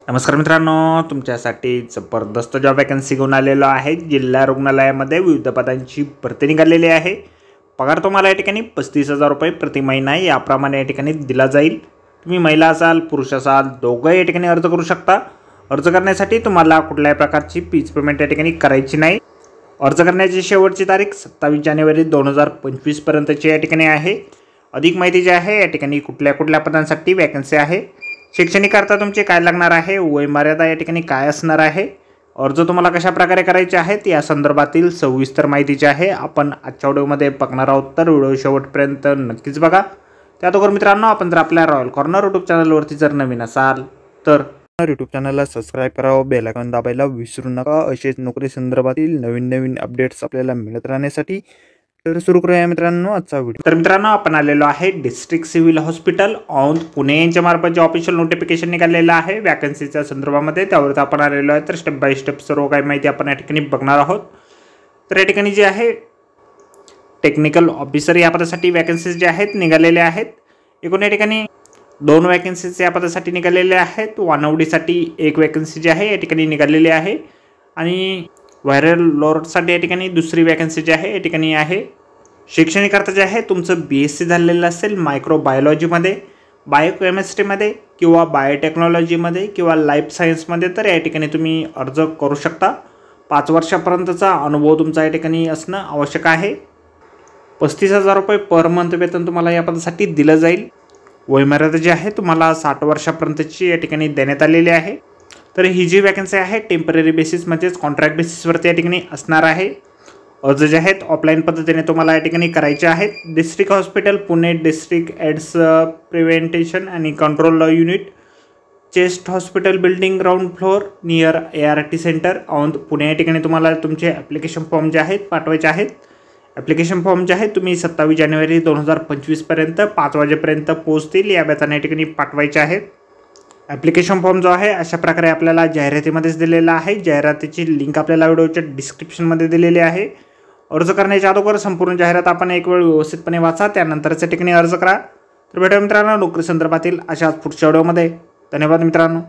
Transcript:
नमस्कार मित्रांनो, तुमच्यासाठी जबरदस्त जॉब वॅकन्सी घेऊन आलेलो आहे। जिल्हा रुग्णालयामध्ये विविध पदांची भरती निघालेली आहे। पगार तुम्हाला या ठिकाणी 35,000 रुपये प्रति महिना याप्रमाणे या ठिकाणी दिला जाईल। तुम्ही महिला असाल पुरुष असाल दोघं या ठिकाणी अर्ज करू शकता। अर्ज करण्यासाठी तुम्हाला कुठल्याही प्रकारची फीस पेमेंट या ठिकाणी करायची नाही। अर्ज करण्याची शेवटची तारीख 27 जानेवारी 2025 पर्यंतची या ठिकाणी आहे। अधिक माहिती जी आहे या ठिकाणी कुठल्या पदांसाठी वॅकन्सी आहे, शैक्षणिक करता तुमचे काय लागणार आहे, वय मर्यादा या ठिकाणी काय असणार आहे, अर्ज तुम्हाला कशा प्रकारे करायचे आहेत या संदर्भातील सविस्तर माहिती जी आहे आपण आजच्या व्हिडिओमध्ये बघणार आहोत। तर व्हिडिओ शेवटपर्यंत नक्कीच बघा। त्यातोगर मित्रांनो, आपण जर आपल्या रॉयल कॉर्नर यूट्यूब चॅनलवरती जर नवीन असाल तर यूट्यूब चॅनलला सबस्क्राइब करावं, बेल आयकॉन दाबायला विसरू नका। असेच नोकरी संदर्भातील नवीन अपडेट्स आपल्याला मिळत राहण्यासाठी। तर सुरू करूया मित्रांनो आजचा व्हिडिओ। तर मित्रांनो, आपण आलेलो आहे district civil hospital Aundh Pune यांच्या मार्फत जे ऑफिशियल नोटिफिकेशन निघालेलं आहे वॅकन्सीच्या संदर्भामध्ये, त्यावर आपण आलेलो आहे। तर स्टेप बाय स्टेप सर्व काही माहिती आपण या ठिकाणी बघणार आहोत। तर या ठिकाणी जे आहे टेक्निकल ऑफिसर या पदासाठी वॅकन्सीज जे आहेत निघालेल्या आहेत। एकूण या ठिकाणी 2 वॅकन्सीज या पदासाठी निघालेल्या आहेत। वानवडीसाठी 1 वॅकन्सी जी आहे या ठिकाणी निघालेली आहे आणि व्हायरल लोडसाठी या ठिकाणी दुसरी वॅकन्सी जी आहे या ठिकाणी आहे। शैक्षणिक अर्थ जे आहे तुमचं BSc झालेलं असेल मायक्रोबायोलॉजीमध्ये, बायोकेमिस्ट्रीमध्ये किंवा बायोटेक्नॉलॉजीमध्ये किंवा लाईफ सायन्समध्ये, तर या ठिकाणी तुम्ही अर्ज करू शकता। 5 वर्षापर्यंतचा अनुभव तुमचा या ठिकाणी असणं आवश्यक आहे। 35,000 रुपये पर मंथ वेतन तुम्हाला या पदासाठी दिलं जाईल। वयमर्यादा जी आहे तुम्हाला 60 वर्षापर्यंतची या ठिकाणी देण्यात आलेली आहे। तर ही जी वॅकन्सी आहे टेम्पररी बेसिस म्हणजेच कॉन्ट्रॅक्ट बेसिसवरती या ठिकाणी असणार आहे। अर्ज जे आहेत ऑफलाईन पद्धतीने तुम्हाला या ठिकाणी करायचे आहेत। District hospital Pune, district AIDS prevention आणि control unit, chest hospital building ground floor near ART centre Aundh Pune या ठिकाणी तुम्हाला तुमचे ॲप्लिकेशन फॉर्म जे आहेत पाठवायचे आहेत। ॲप्लिकेशन फॉर्म जे आहेत तुम्ही 27 जानेवारी 2025 पर्यंत 5 वाजेपर्यंत पोहोचतील या बेताने या ठिकाणी पाठवायचे आहेत। ॲप्लिकेशन फॉर्म जो आहे अशा प्रकारे आपल्याला जाहिरातीमध्येच दिलेला आहे। जाहिरातीची लिंक आपल्याला व्हिडिओच्या डिस्क्रिप्शनमध्ये दिलेली आहे। अर्ज करण्याच्या अगोदर संपूर्ण जाहिरात आपण एक वेळ व्यवस्थितपणे वाचा, त्यानंतरच या ठिकाणी अर्ज करा। तर भेटूया मित्रांनो नोकरी संदर्भातील अशाच पुढच्या व्हिडिओमध्ये। धन्यवाद मित्रांनो।